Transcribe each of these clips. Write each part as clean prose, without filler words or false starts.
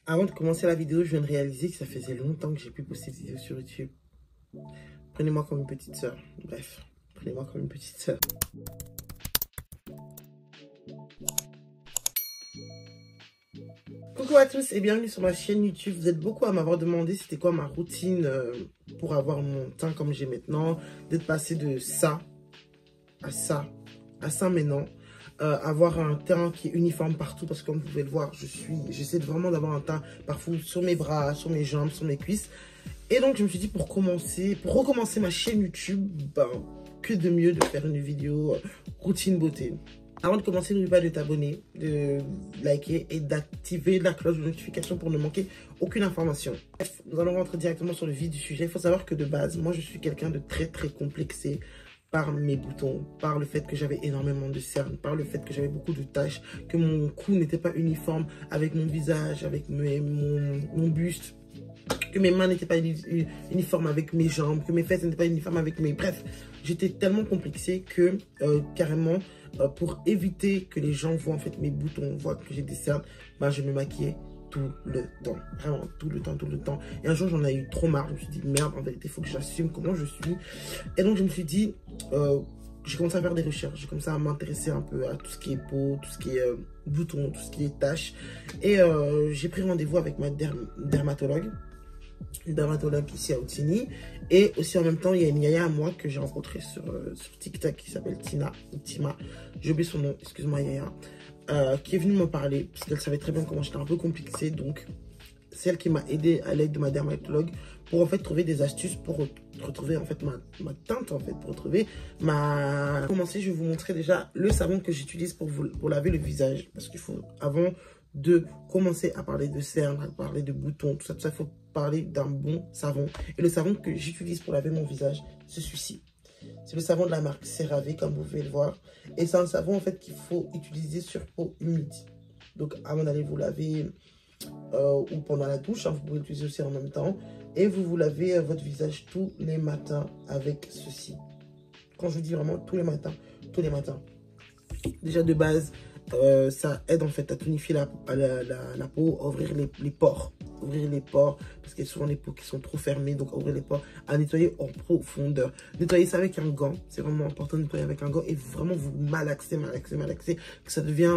Avant de commencer la vidéo, je viens de réaliser que ça faisait longtemps que j'ai pu poster de vidéos sur YouTube. Prenez-moi comme une petite soeur. Bref, prenez-moi comme une petite soeur. Coucou à tous et bienvenue sur ma chaîne YouTube. Vous êtes beaucoup à m'avoir demandé c'était quoi ma routine pour avoir mon teint comme j'ai maintenant. D'être passé de ça à ça, à ça maintenant. Avoir un teint qui est uniforme partout parce que comme vous pouvez le voir, j'essaie vraiment d'avoir un teint parfois sur mes bras, sur mes jambes, sur mes cuisses. Et donc je me suis dit pour recommencer ma chaîne YouTube, ben, que de mieux de faire une vidéo routine beauté. Avant de commencer, n'oublie pas de t'abonner, de liker et d'activer la cloche de notification pour ne manquer aucune information. Bref, nous allons rentrer directement sur le vif du sujet. Il faut savoir que de base, moi je suis quelqu'un de très complexé par mes boutons, par le fait que j'avais énormément de cernes, par le fait que j'avais beaucoup de taches, que mon cou n'était pas uniforme avec mon visage, avec mon buste, que mes mains n'étaient pas uniformes avec mes jambes, que mes fesses n'étaient pas uniformes avec mes... Bref, j'étais tellement complexée que carrément, pour éviter que les gens voient en fait mes boutons, voient que j'ai des cernes, ben, je me maquillais tout le temps, vraiment tout le temps. Et un jour, j'en ai eu trop marre. Je me suis dit, merde, en vérité, il faut que j'assume comment je suis. Et donc, je me suis dit, j'ai commencé à faire des recherches. J'ai commencé à m'intéresser un peu à tout ce qui est peau, tout ce qui est boutons, tout ce qui est taches. Et j'ai pris rendez-vous avec ma dermatologue. Une dermatologue ici à Outini. Et aussi en même temps, il y a une yaya à moi que j'ai rencontrée sur TikTok qui s'appelle Tima. J'ai oublié son nom, excuse-moi yaya. Qui est venue me parler parce qu'elle savait très bien comment j'étais un peu complexée. Donc, c'est elle qui m'a aidé à l'aide de ma dermatologue pour en fait trouver des astuces pour retrouver en fait ma teinte en fait, pour retrouver ma... Pour commencer, je vais vous montrer déjà le savon que j'utilise pour laver le visage. Parce qu'il faut, avant de commencer à parler de cernes, à parler de boutons, tout ça, il faut parler d'un bon savon. Et le savon que j'utilise pour laver mon visage, c'est celui-ci. C'est le savon de la marque CeraVe, comme vous pouvez le voir. Et c'est un savon en fait qu'il faut utiliser sur peau humide. Donc avant d'aller vous laver ou pendant la douche, hein, vous pouvez l'utiliser aussi en même temps. Et vous lavez votre visage tous les matins avec ceci. Quand je vous dis vraiment tous les matins. Déjà de base, ça aide en fait à tonifier la peau, à ouvrir les pores. Ouvrir les pores, parce qu'il y a souvent les peaux qui sont trop fermées, donc ouvrir les pores, à nettoyer en profondeur. Nettoyer ça avec un gant, c'est vraiment important de nettoyer avec un gant et vraiment vous malaxer, que ça devient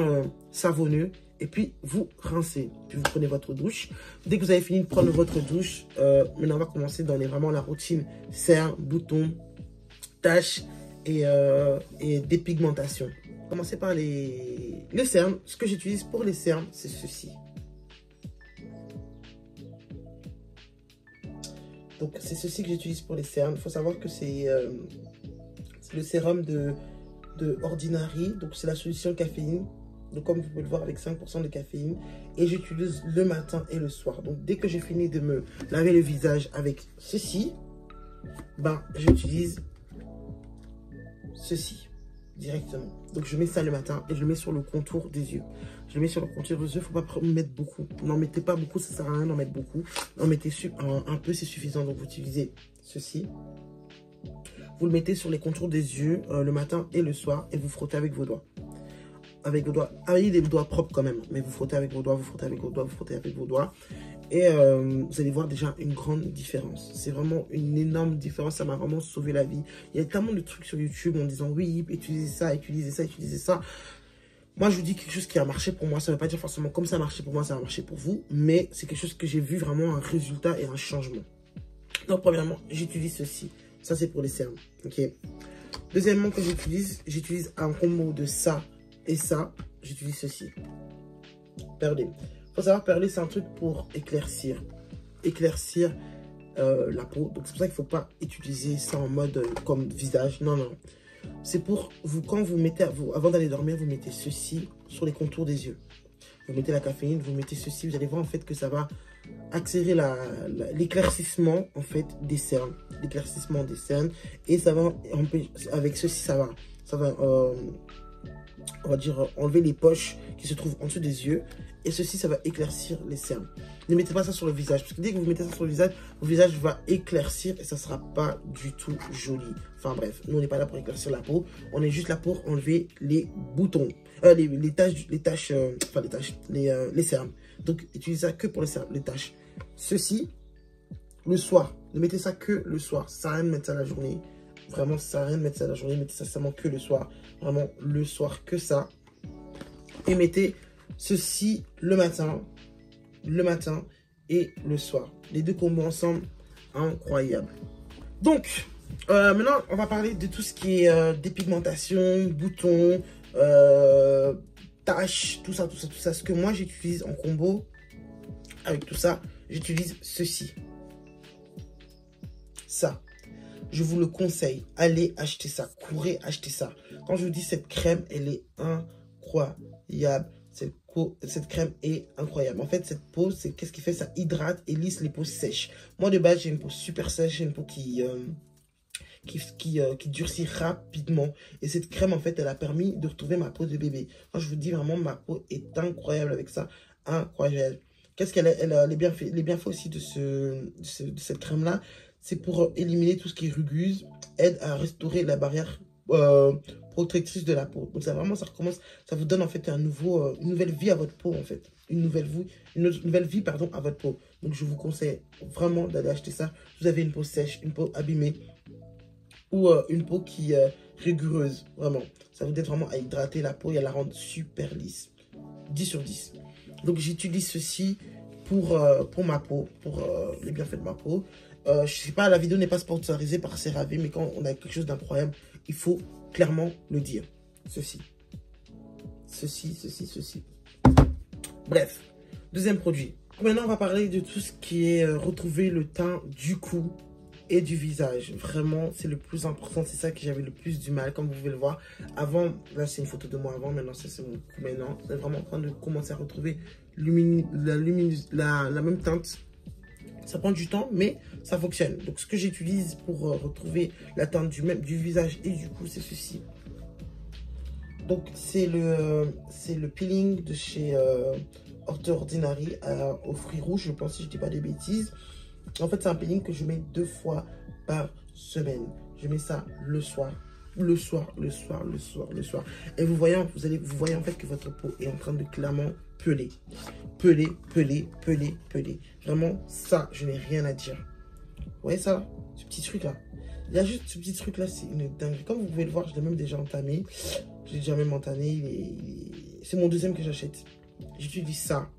savonneux. Et puis vous rincez, puis vous prenez votre douche. Dès que vous avez fini de prendre votre douche, maintenant on va commencer dans vraiment la routine cernes, boutons, taches et dépigmentation. Commencer par les cernes. Ce que j'utilise pour les cernes, c'est ceci. Donc, c'est ceci que j'utilise pour les cernes. Il faut savoir que c'est le sérum de Ordinary. Donc, c'est la solution caféine. Donc, comme vous pouvez le voir, avec 5% de caféine. Et j'utilise le matin et le soir. Donc, dès que j'ai fini de me laver le visage avec ceci, ben, j'utilise ceci directement. Donc, je mets ça le matin et je le mets sur le contour des yeux. Je le mets sur le contour des yeux. Il ne faut pas mettre beaucoup. N'en mettez pas beaucoup, ça ne sert à rien d'en mettre beaucoup. En mettez un peu, c'est suffisant. Donc, vous utilisez ceci. Vous le mettez sur les contours des yeux le matin et le soir et vous frottez avec vos doigts. Avec vos doigts. Ayez des doigts propres quand même. Mais vous frottez avec vos doigts, vous frottez avec vos doigts, vous frottez avec vos doigts. Et vous allez voir déjà une grande différence. C'est vraiment une énorme différence. Ça m'a vraiment sauvé la vie. Il y a tellement de trucs sur YouTube en disant oui, utilisez ça, utilisez ça, utilisez ça. Moi, je vous dis quelque chose qui a marché pour moi. Ça ne veut pas dire forcément comme ça a marché pour moi, ça a marché pour vous. Mais c'est quelque chose que j'ai vu vraiment un résultat et un changement. Donc, premièrement, j'utilise ceci. Ça, c'est pour les cernes. Ok. Deuxièmement, que j'utilise un combo de ça et ça. J'utilise ceci. Perler. Il faut savoir, perler, c'est un truc pour éclaircir la peau. Donc, c'est pour ça qu'il ne faut pas utiliser ça en mode comme visage. Non. C'est pour vous, quand vous mettez, avant d'aller dormir, vous mettez ceci sur les contours des yeux. Vous mettez la caféine, vous mettez ceci, vous allez voir en fait que ça va accélérer l'éclaircissement en fait des cernes. L'éclaircissement des cernes. Et ça va, avec ceci, ça va on va dire, enlever les poches qui se trouvent en dessous des yeux. Et ceci, ça va éclaircir les cernes. Ne mettez pas ça sur le visage, parce que dès que vous mettez ça sur le visage va éclaircir et ça ne sera pas du tout joli. Enfin bref, nous on n'est pas là pour éclaircir la peau, on est juste là pour enlever les boutons, les cernes. Donc utilisez ça que pour les taches. Ceci, le soir, ne mettez ça que le soir, ça sert à rien de mettre ça la journée. Vraiment, ça sert à rien de mettre ça la journée, mettez ça seulement que le soir. Vraiment, le soir, que ça. Et mettez ceci le matin et le soir. Les deux combos ensemble, incroyable. Donc, maintenant, on va parler de tout ce qui est dépigmentation, boutons, taches, tout ça. Ce que moi, j'utilise en combo avec tout ça, j'utilise ceci. Ça. Je vous le conseille. Allez acheter ça. Courez acheter ça. Quand je vous dis cette crème, elle est incroyable. Cette crème est incroyable. En fait, cette peau, c'est qu'est-ce qui fait? Ça hydrate et lisse les peaux sèches. Moi, de base, j'ai une peau super sèche. J'ai une peau qui durcit rapidement. Et cette crème, en fait, elle a permis de retrouver ma peau de bébé. Quand je vous dis vraiment, ma peau est incroyable avec ça. Incroyable. Qu'est-ce qu'elle est? Les bienfaits aussi de cette crème-là, c'est pour éliminer tout ce qui est rugueuse, aide à restaurer la barrière protectrice de la peau. Donc ça vraiment, ça recommence, ça vous donne en fait une nouvelle vie à votre peau en fait. Une nouvelle vie, pardon, à votre peau. Donc je vous conseille vraiment d'aller acheter ça. Vous avez une peau sèche, une peau abîmée ou une peau qui est rigureuse, vraiment. Ça vous aide vraiment à hydrater la peau et à la rendre super lisse. 10 sur 10. Donc j'utilise ceci pour ma peau, pour les bienfaits de ma peau. Je sais pas, la vidéo n'est pas sponsorisée par CeraVe, mais quand on a quelque chose d'incroyable, il faut clairement le dire. Ceci. Bref, deuxième produit. Maintenant, on va parler de tout ce qui est retrouver le teint du cou et du visage. Vraiment, c'est le plus important. C'est ça que j'avais le plus du mal, comme vous pouvez le voir. Avant, là, c'est une photo de moi avant. Maintenant, c'est mon cou maintenant. C'est vraiment en train de commencer à retrouver la même teinte. Ça prend du temps, mais ça fonctionne. Donc, ce que j'utilise pour retrouver la teinte du visage et du cou, c'est ceci. Donc, c'est le peeling de chez Ordinary aux fruits rouges, je pense, si je ne dis pas des bêtises. En fait, c'est un peeling que je mets 2 fois par semaine. Je mets ça le soir. Le soir. Et vous voyez en fait que votre peau est en train de clairement peler. Vraiment, ça, je n'ai rien à dire. Vous voyez ça là? Ce petit truc là. Il y a juste ce petit truc là, c'est une dinguerie. Comme vous pouvez le voir, je l'ai même déjà entamé. Je l'ai déjà même entamé. C'est mon deuxième que j'achète. J'utilise ça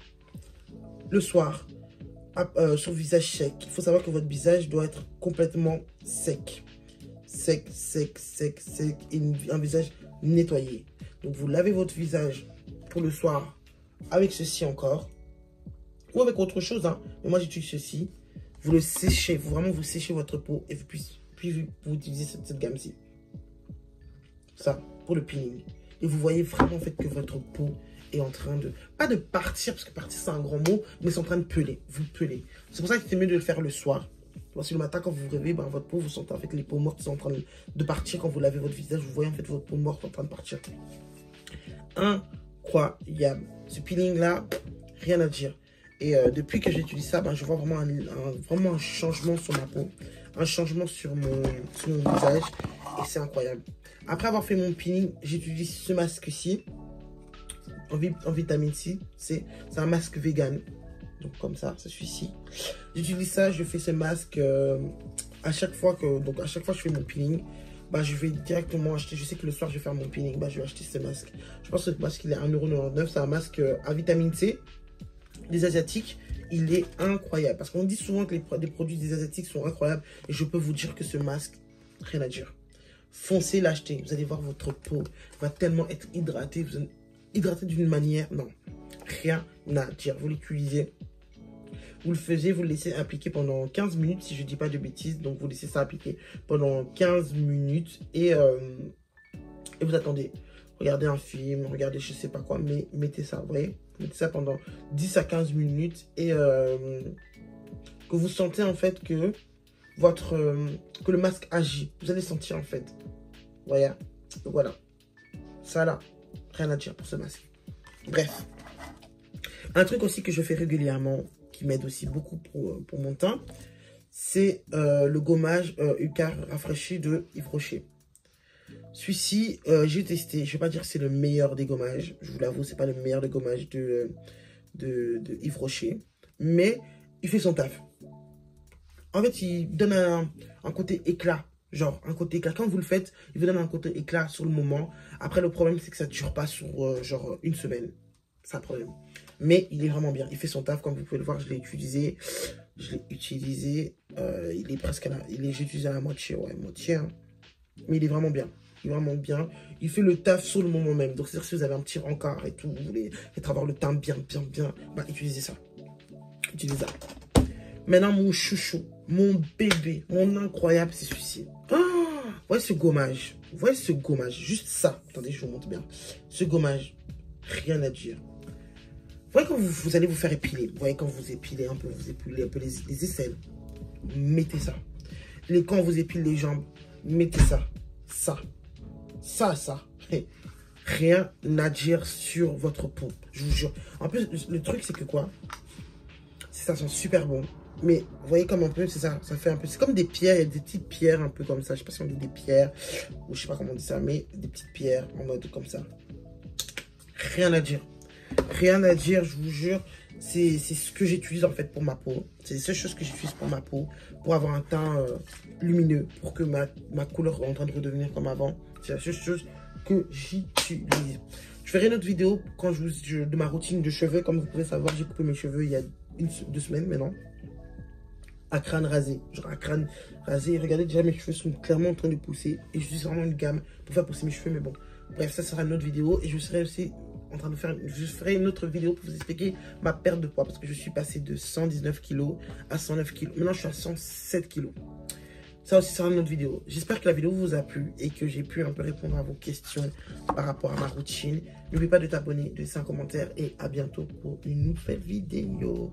le soir. Sur le visage sec. Il faut savoir que votre visage doit être complètement sec. Sec. Et un visage nettoyé. Donc vous lavez votre visage pour le soir avec ceci encore. Ou avec autre chose. Hein. Mais moi j'utilise ceci. Vous le séchez. Vous séchez votre peau. Et puis vous utilisez cette gamme-ci. Ça, pour le peeling. Et vous voyez vraiment en fait que votre peau est en train de, pas de partir, parce que partir c'est un grand mot, mais c'est en train de peler, vous pelez. C'est pour ça que c'est mieux de le faire le soir. Parce que le matin, quand vous vous réveillez, votre peau, vous sentez en fait les peaux mortes sont en train de partir. Quand vous lavez votre visage, vous voyez en fait votre peau morte en train de partir. Incroyable. Ce peeling là, rien à dire. Et depuis que j'utilise ça, je vois vraiment un changement sur ma peau. Un changement sur mon visage. Et c'est incroyable. Après avoir fait mon peeling, j'utilise ce masque-ci. En vitamine C. C'est un masque vegan. Donc comme ça, c'est celui-ci. J'utilise ça, je fais ce masque à chaque fois que je fais mon peeling. Je vais directement acheter. Je sais que le soir, je vais faire mon peeling. Je vais acheter ce masque. Je pense que ce masque, il est à 1,99 €. C'est un masque à vitamine C. Des Asiatiques. Il est incroyable. Parce qu'on dit souvent que les produits des Asiatiques sont incroyables. Et je peux vous dire que ce masque, rien à dire. Foncez l'acheter. Vous allez voir, votre peau va tellement être hydratée. Vous hydratée d'une manière, non. Rien à dire. Vous l'utilisez. Vous le faisiez, vous le laissez appliquer pendant 15 minutes, si je ne dis pas de bêtises. Donc, vous laissez ça appliquer pendant 15 minutes et vous attendez. Regardez un film, regardez je ne sais pas quoi, mais mettez ça, vous voyez. Mettez ça pendant 10 à 15 minutes et que vous sentez en fait que le masque agit. Vous allez sentir en fait. Voyez. Donc, voilà. Ça là, Rien à dire pour ce masque. Bref. Un truc aussi que je fais régulièrement, qui m'aide aussi beaucoup pour mon teint, c'est le gommage Ucar rafraîchi de Yves Rocher. Celui-ci, j'ai testé. Je ne vais pas dire que c'est le meilleur des gommages. Je vous l'avoue, c'est pas le meilleur des gommages de Yves Rocher. Mais il fait son taf. En fait, il donne un côté éclat. Genre, un côté éclat. Quand vous le faites, il vous donne un côté éclat sur le moment. Après, le problème, c'est que ça ne dure pas sur genre une semaine. C'est un problème. Mais il est vraiment bien. Il fait son taf. Comme vous pouvez le voir, je l'ai utilisé. Il est presque à la... J'ai utilisé à la moitié. Ouais, moitié. Hein. Mais il est vraiment bien. Il est vraiment bien. Il fait le taf sur le moment même. Donc, c'est-à-dire si vous avez un petit rencard et tout, vous voulez avoir le teint bien, bah, utilisez ça. Utilisez ça. Maintenant, mon chouchou, mon bébé, mon incroyable, c'est celui-ci. Oh, voyez ce gommage. Voyez ce gommage. Juste ça. Attendez, je vous montre bien. Ce gommage, rien à dire. Vous voyez quand vous allez vous faire épiler. Vous voyez quand vous épilez un peu, les aisselles. Mettez ça. Quand vous épilez les jambes, mettez ça. Ça. Rien à dire sur votre peau. Je vous jure. En plus, le truc, c'est que quoi? Ça sent super bon. Mais vous voyez comme un peu, c'est ça. Ça fait un peu. C'est comme des pierres. Il y a des petites pierres un peu comme ça. Je sais pas si on dit des pierres. Ou je sais pas comment on dit ça. Mais des petites pierres en mode comme ça. Rien à dire. Rien à dire, je vous jure. C'est ce que j'utilise en fait pour ma peau. C'est les seules choses que j'utilise pour ma peau. Pour avoir un teint lumineux. Pour que ma couleur est en train de redevenir comme avant. C'est la seule chose que j'utilise. Je ferai une autre vidéo quand de ma routine de cheveux. Comme vous pouvez savoir, j'ai coupé mes cheveux il y a 2 semaines maintenant. À crâne rasé. Genre à crâne rasé. Regardez, déjà mes cheveux sont clairement en train de pousser. Et je suis vraiment une gamme pour faire pousser mes cheveux. Mais bon, bref, ça sera une autre vidéo. Et je serai aussi en train de faire... Je ferai une autre vidéo pour vous expliquer ma perte de poids. Parce que je suis passé de 119 kg à 109 kg. Maintenant, je suis à 107 kg. Ça aussi sera une autre vidéo. J'espère que la vidéo vous a plu et que j'ai pu un peu répondre à vos questions par rapport à ma routine. N'oubliez pas de t'abonner, de laisser un commentaire et à bientôt pour une nouvelle vidéo.